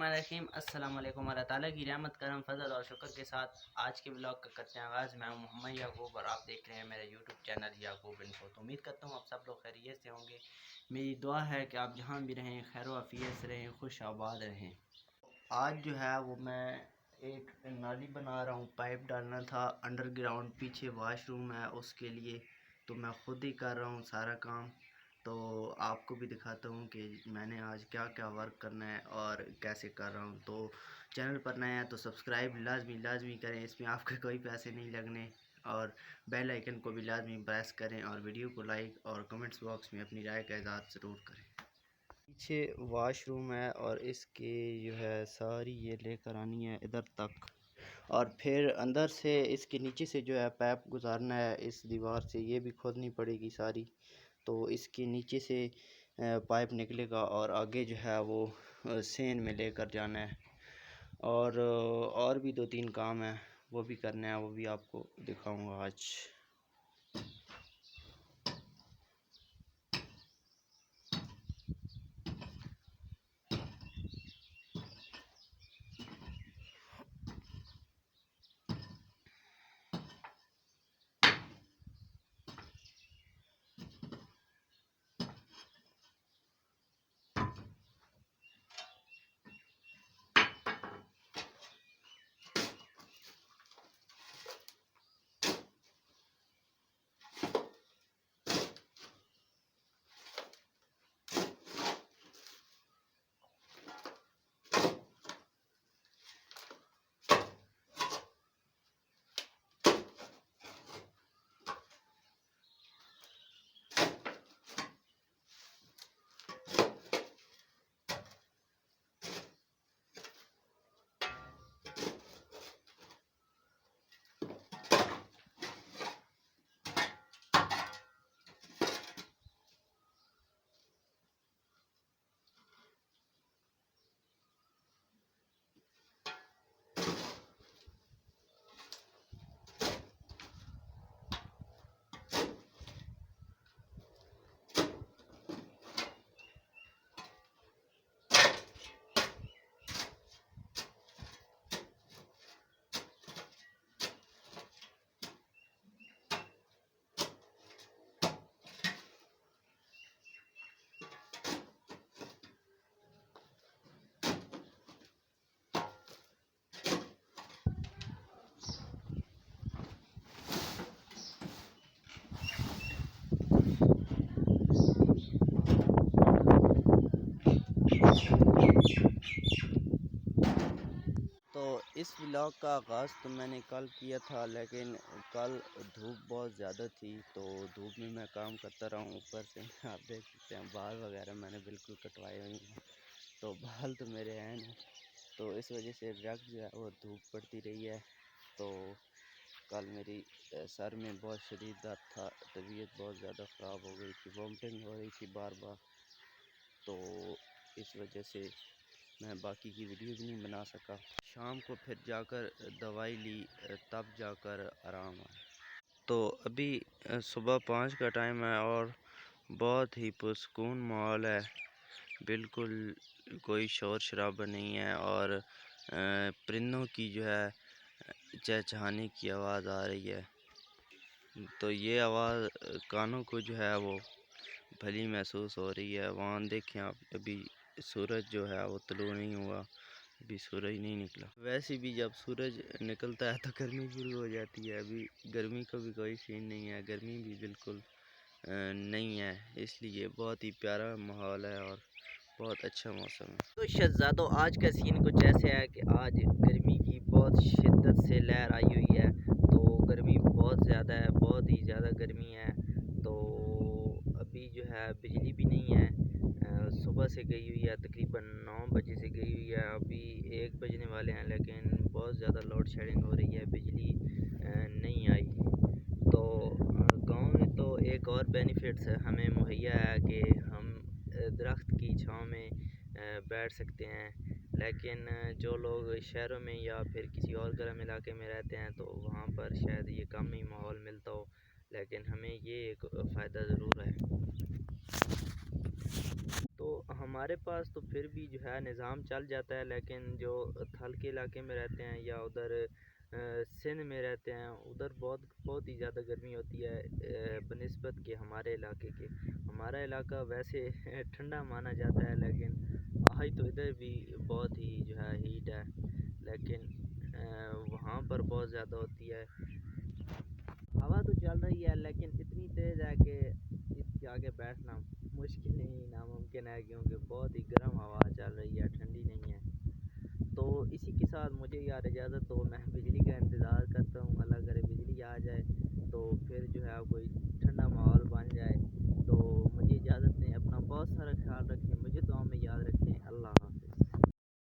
बिस्मिल्लाहिर्रहमानिर्रहीम। अस्सलाम वालेकुम। अल्लाह ताला की रहमत करम फजल और शुक्र के साथ आज के ब्लॉग का करते हैं आगाज़। मैं मोहम्मद याकूब और आप देख रहे हैं मेरा यूट्यूब चैनल याकूब इन्फो। तो उम्मीद करता हूँ आप सब लोग खैरियत से होंगे। मेरी दुआ है कि आप जहाँ भी रहें खैर आफियत से रहें, खुश आबाद रहें। आज जो है वो मैं एक नाली बना रहा हूँ, पाइप डालना था अंडरग्राउंड, पीछे वाशरूम है उसके लिए, तो मैं ख़ुद ही कर रहा हूँ सारा काम। तो आपको भी दिखाता हूँ कि मैंने आज क्या क्या वर्क करना है और कैसे कर रहा हूँ। तो चैनल पर नए हैं तो सब्सक्राइब लाजमी करें, इसमें आपके कोई पैसे नहीं लगने, और बेल आइकन को भी लाजमी प्रेस करें, और वीडियो को लाइक और कमेंट्स बॉक्स में अपनी राय का इज़हार ज़रूर करें। पीछे वॉशरूम है और इसके जो है सारी ये लेकर आनी है इधर तक, और फिर अंदर से इसके नीचे से जो है पाइप गुजारना है इस दीवार से, ये भी खोदनी पड़ेगी सारी। तो इसके नीचे से पाइप निकलेगा और आगे जो है वो सेन में लेकर जाना है, और भी 2-3 काम है वो भी करना है, वो भी आपको दिखाऊंगा आज। तो इस व्लॉग का आगाज़ तो मैंने कल किया था, लेकिन कल धूप बहुत ज़्यादा थी, तो धूप में मैं काम करता रहा हूँ। ऊपर से आप देख सकते हैं बाल वगैरह मैंने बिल्कुल कटवाए हुए हैं, तो बाल तो मेरे हैं नहीं, तो इस वजह से डायरेक्ट जो है वो धूप पड़ती रही है। तो कल मेरी सर में बहुत शदीद दर्द था, तबीयत बहुत ज़्यादा ख़राब हो गई थी, वॉमिटिंग हो रही थी बार बार, तो इस वजह से मैं बाकी की वीडियो भी नहीं बना सका। शाम को फिर जाकर दवाई ली, तब जाकर आराम आया। तो अभी सुबह 5 का टाइम है और बहुत ही पुरसुकून माहौल है, बिल्कुल कोई शोर शराबा नहीं है, और परिंदों की जो है चहचहाने की आवाज़ आ रही है। तो ये आवाज़ कानों को जो है वो भली महसूस हो रही है। वहाँ देखें आप, अभी सूरज जो है वो तुलू नहीं हुआ, अभी सूरज नहीं निकला। वैसे भी जब सूरज निकलता है तो गर्मी शुरू हो जाती है। अभी गर्मी का भी कोई सीन नहीं है, गर्मी भी बिल्कुल नहीं है, इसलिए बहुत ही प्यारा माहौल है और बहुत अच्छा मौसम है। तो शहज़ादों, आज का सीन कुछ ऐसे है कि आज गर्मी की बहुत शिद्दत से लहर आई हुई है, तो गर्मी बहुत ज़्यादा है, बहुत ही ज़्यादा गर्मी है। तो अभी जो है बिजली भी नहीं है, सुबह से गई हुई है, तकरीबन 9 बजे से गई हुई है, अभी 1 बजने वाले हैं, लेकिन बहुत ज़्यादा लोड शेडिंग हो रही है, बिजली नहीं आई। तो गांव में तो एक और बेनिफिट्स हमें मुहैया है कि हम दरख्त की छांव में बैठ सकते हैं, लेकिन जो लोग शहरों में या फिर किसी और गर्म इलाके में रहते हैं तो वहाँ पर शायद ये कम ही माहौल मिलता हो, लेकिन हमें ये एक फ़ायदा ज़रूर है। تو ہمارے پاس تو پھر بھی جو ہے نظام چل جاتا ہے، لیکن جو تھل کے علاقے میں رہتے ہیں یا ادھر سندھ میں رہتے ہیں، ادھر بہت بہت ہی زیادہ گرمی ہوتی ہے بنسبت کہ ہمارے علاقے کے۔ ہمارا علاقہ ویسے ٹھنڈا مانا جاتا ہے، لیکن آج تو ادھر بھی بہت ہی جو ہے ہیٹ ہے، لیکن وہاں پر بہت زیادہ ہوتی ہے۔ ہوا تو چل رہی ہے لیکن اتنی تیز ہے کہ اس کے آگے بیٹھنا مشکل نہیں ناممکن ہے، کیونکہ بہت ہی گرم ہوا چل رہی ہے، ٹھنڈی نہیں ہے۔ تو اسی کے ساتھ مجھے یار اجازت دو، میں بجلی کا انتظار کرتا ہوں، اللہ کرے بجلی آ جائے تو پھر جو ہے کوئی ٹھنڈا ماحول بن جائے۔ تو مجھے اجازت دیں، اپنا بہت سارا خیال رکھیں، مجھے دعاؤں میں یاد رکھیں، اللہ حافظ۔